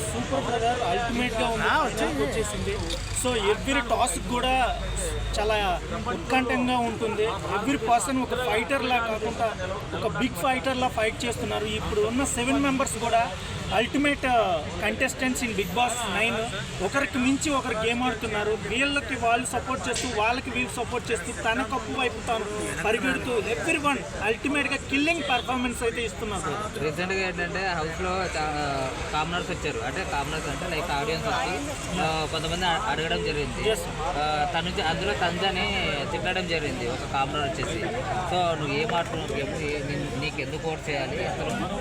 Super brother, అల్టిమేట్గా వచ్చేసింది. So every task కూడా చాలా ఉత్కంఠంగా ఉంటుంది. ఎవ్రీ పర్సన్ ఒక ఫైటర్లా కాకుండా ఒక బిగ్ ఫైటర్లా ఫైట్ చేస్తున్నారు. ఇప్పుడు ఉన్న 7 మెంబర్స్ కూడా ultimate contestants in Bigg Boss 9. ఒకరికి మించి ఒకరు గేమ్ ఆడుతున్నారు. వీళ్ళకి వాళ్ళు సపోర్ట్ చేస్తూ, వాళ్ళకి వీళ్ళు సపోర్ట్ చేస్తూ, తన కప్పు వైపు తాను పరిగెడుతూ ఎవ్రీ వన్ అల్టిమేట్గా కిల్లింగ్ పర్ఫార్మెన్స్ అయితే ఇస్తున్నారు. రీసెంట్గా ఏంటంటే హౌస్లో కామనర్స్ వచ్చారు. అంటే కామనర్స్ అంటే లైక్ ఆడియన్స్ వచ్చి కొంతమంది అడగడం జరిగింది. అందులో తనుజని తిట్టడం జరిగింది ఒక కామనర్ వచ్చేసి. సో నువ్వు ఏం ఆడుతున్నావు, నీకు ఎందుకు ఓట్ చేయాలి, అసలు నువ్వు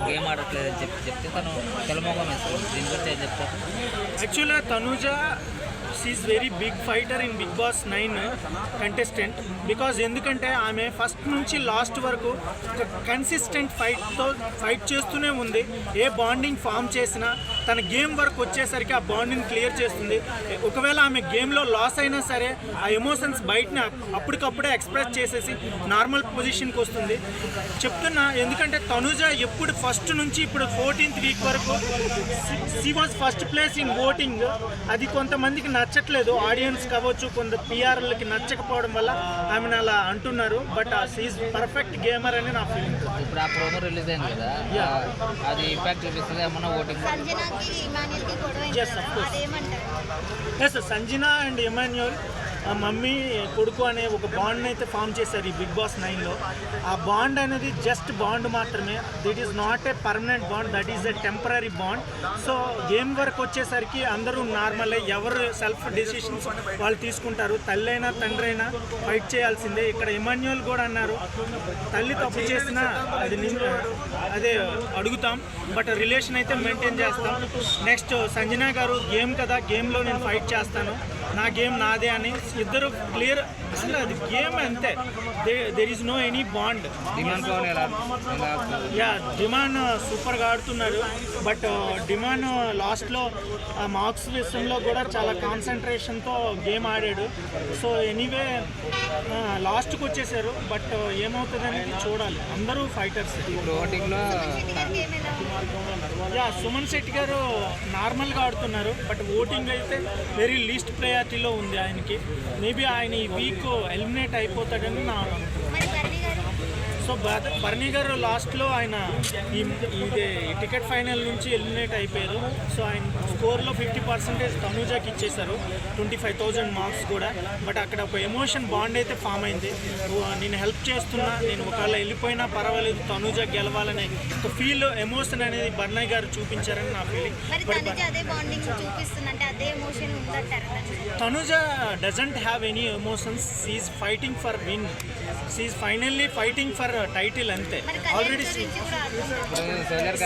గేమ్ ఆడట్లేదు అని చెప్తే తను తెలమోగం వేస్తాడు. దీని గురించి ఏం చెప్తాను. యాక్చువల్గా Tanuja she's very big fighter in Bigg Boss 9 contestant. Because ఎందుకంటే ఆమె ఫస్ట్ నుంచి లాస్ట్ వరకు ఒక కన్సిస్టెంట్ ఫైట్ చేస్తూనే ఉంది. ఏ బాండింగ్ ఫామ్ చేసినా తన గేమ్ వరకు వచ్చేసరికి ఆ బాండింగ్ క్లియర్ చేస్తుంది. ఒకవేళ ఆమె గేమ్లో లాస్ అయినా సరే ఆ ఎమోషన్స్ బయటని అప్పటికప్పుడే ఎక్స్ప్రెస్ చేసేసి నార్మల్ పొజిషన్కి వస్తుంది. చెప్తున్నా ఎందుకంటే తనుజ ఎప్పుడు ఫస్ట్ నుంచి ఇప్పుడు 14th వీక్ వరకు she was first place in voting. అది కొంతమందికి నచ్చట్లేదు, ఆడియన్స్ కావచ్చు, కొంత పిఆర్లకి నచ్చకపోవడం వల్ల ఆమెను అలా అంటున్నారు. బట్ షీఈస్ పర్ఫెక్ట్ గేమర్ అని నా ఫీలింగ్. ఇప్పుడు ఆ ప్రోమో రిలీజ్ అయింది కదా, అది ఇంపాక్ట్ చూపిస్తుంది ఏమన్నా voting? Yes, Sanjana and Emmanuel mummy కొడుకు అనే ఒక బాండ్ని అయితే ఫామ్ చేశారు ఈ బిగ్ బాస్ 9లో. ఆ బాండ్ అనేది జస్ట్ బాండ్ మాత్రమే. That is not a permanent bond, that is a temporary bond. So game వరకు వచ్చేసరికి అందరూ నార్మలే, ఎవరు సెల్ఫ్ డెసిషన్స్ వాళ్ళు తీసుకుంటారు. తల్లి అయినా తండ్రి అయినా ఫైట్ చేయాల్సిందే. ఇక్కడ ఎమాన్యుయల్ కూడా అన్నారు, తల్లి తప్పు చేసినా అదే అడుగుతాం, బట్ రిలేషన్ అయితే మెయింటైన్ చేస్తాం. నెక్స్ట్ సంజనా గారు గేమ్ కదా, గేమ్లో నేను ఫైట్ చేస్తాను, నా గేమ్ నాదే అని ఇద్దరు క్లియర్. అసలు అది గేమ్ అంతే, there is no any bond. Demand సూపర్గా ఆడుతున్నారు. బట్ డిమాండ్ లాస్ట్లో మార్క్స్ విషయంలో కూడా చాలా కాన్సన్ట్రేషన్తో గేమ్ ఆడాడు. సో ఎనీవే లాస్ట్కి వచ్చేసారు. బట్ ఏమవుతుందనేది చూడాలి. అందరూ ఫైటర్స్. సుమన్ శెట్టి గారు నార్మల్గా ఆడుతున్నారు. బట్ ఓటింగ్ అయితే వెరీ లీస్ట్ ప్రయారిటీలో ఉంది ఆయనకి. మేబీ ఆయన ఈ వీక్ ఎలిమినేట్ అయిపోతాడని నా. సో బర్నీ గారు లాస్ట్లో ఆయన ఇదే టికెట్ ఫైనల్ నుంచి ఎలిమినేట్ అయిపోయారు. సో ఆయన స్కోర్లో 50% తనుజాకి ఇచ్చేశారు, 25,000 మార్క్స్ కూడా. బట్ అక్కడ ఒక ఎమోషన్ బాండ్ అయితే ఫామ్ అయింది. నేను హెల్ప్ చేస్తున్నా, నేను ఒకవేళ వెళ్ళిపోయినా పర్వాలేదు, తనుజ గెలవాలనే ఒక ఫీల్, ఎమోషన్ అనేది బర్నీ గారు చూపించారని నా feeling. Tanuja doesn't have any emotions. She's fighting for win. She's finally fighting for title అంతే. ఆల్రెడీ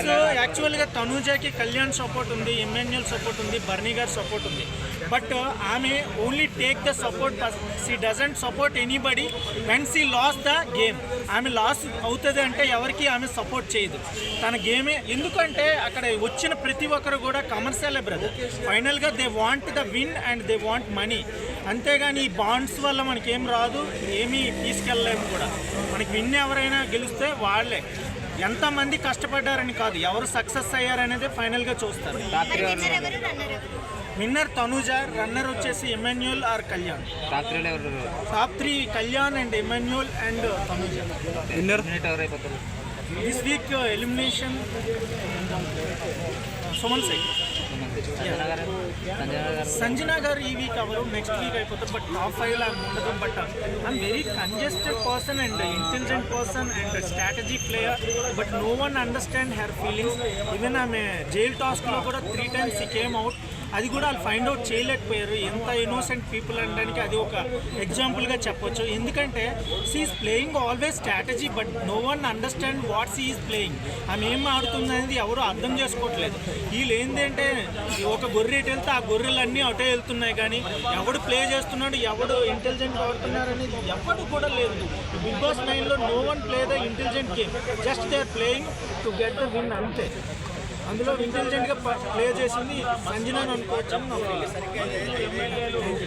సో యాక్చువల్గా తనుజాకి కళ్యాణ్ సపోర్ట్ ఉంది, ఎమాన్యుయల్ సపోర్ట్ ఉంది, బర్నీ గారు సపోర్ట్ ఉంది. బట్ ఆమె only take the support. She doesn't support anybody when she lose the game. ఆమె lose అవుతుంది అంటే ఎవరికి ఆమె సపోర్ట్ చేయదు, తన గేమే. ఎందుకంటే అక్కడ వచ్చిన ప్రతి ఒక్కరు కూడా కమర్షియలే బ్రదర్. ఫైనల్గా they want the win and they want money. అంతేగాని ఈ బాండ్స్ వల్ల మనకేం రాదు, ఏమీ తీసుకెళ్ళలేము కూడా. మనకి విన్ ఎవరైనా గెలిస్తే వాళ్ళే, ఎంతమంది కష్టపడ్డారని కాదు, ఎవరు సక్సెస్ అయ్యారనేదే ఫైనల్గా చూస్తారు. విన్నర్ తనుజ, రన్నర్ వచ్చేసి Emmanuel or Kalyan. Top 3 Kalyan and Emmanuel and Tanuja. This week elimination Suman Shetty. Sanjana గారు ఈ వీక్ అవరు, నెక్స్ట్ వీక్ అయిపోతారు. బట్ టాప్ 5 లాగా ఉండదు. But I'm very congested person and intelligent person and strategy player. But no one understand her feelings. Even ఆమె jail టాస్క్లో కూడా 3 times she came out. అది కూడా వాళ్ళు ఫైండ్ అవుట్ చేయలేకపోయారు. ఎంత ఇన్నోసెంట్ పీపుల్ అనడానికి అది ఒక ఎగ్జాంపుల్గా చెప్పొచ్చు. ఎందుకంటే she is playing always strategy, but no one understand what she is playing. ఆమె ఏం ఆడుతుంది అనేది ఎవరు అర్థం చేసుకోవట్లేదు. వీళ్ళు ఏంటంటే ఒక గొర్రె ఎటు వెళ్తే ఆ గొర్రెలన్నీ అటే వెళ్తున్నాయి, కానీ ఎవడు ప్లే చేస్తున్నాడు, ఎవడు ఇంటెలిజెంట్ ఆడుతున్నారు అనేది ఎవడు కూడా లేదు. బిగ్ బాస్ 9లో no one play the intelligent game, just they are playing to get the win అంతే. అందులో ఇంటెలిజెంట్గా ప్లే చేసింది సంజనా అనుకోవచ్చు అని నా ఫీలింగ్.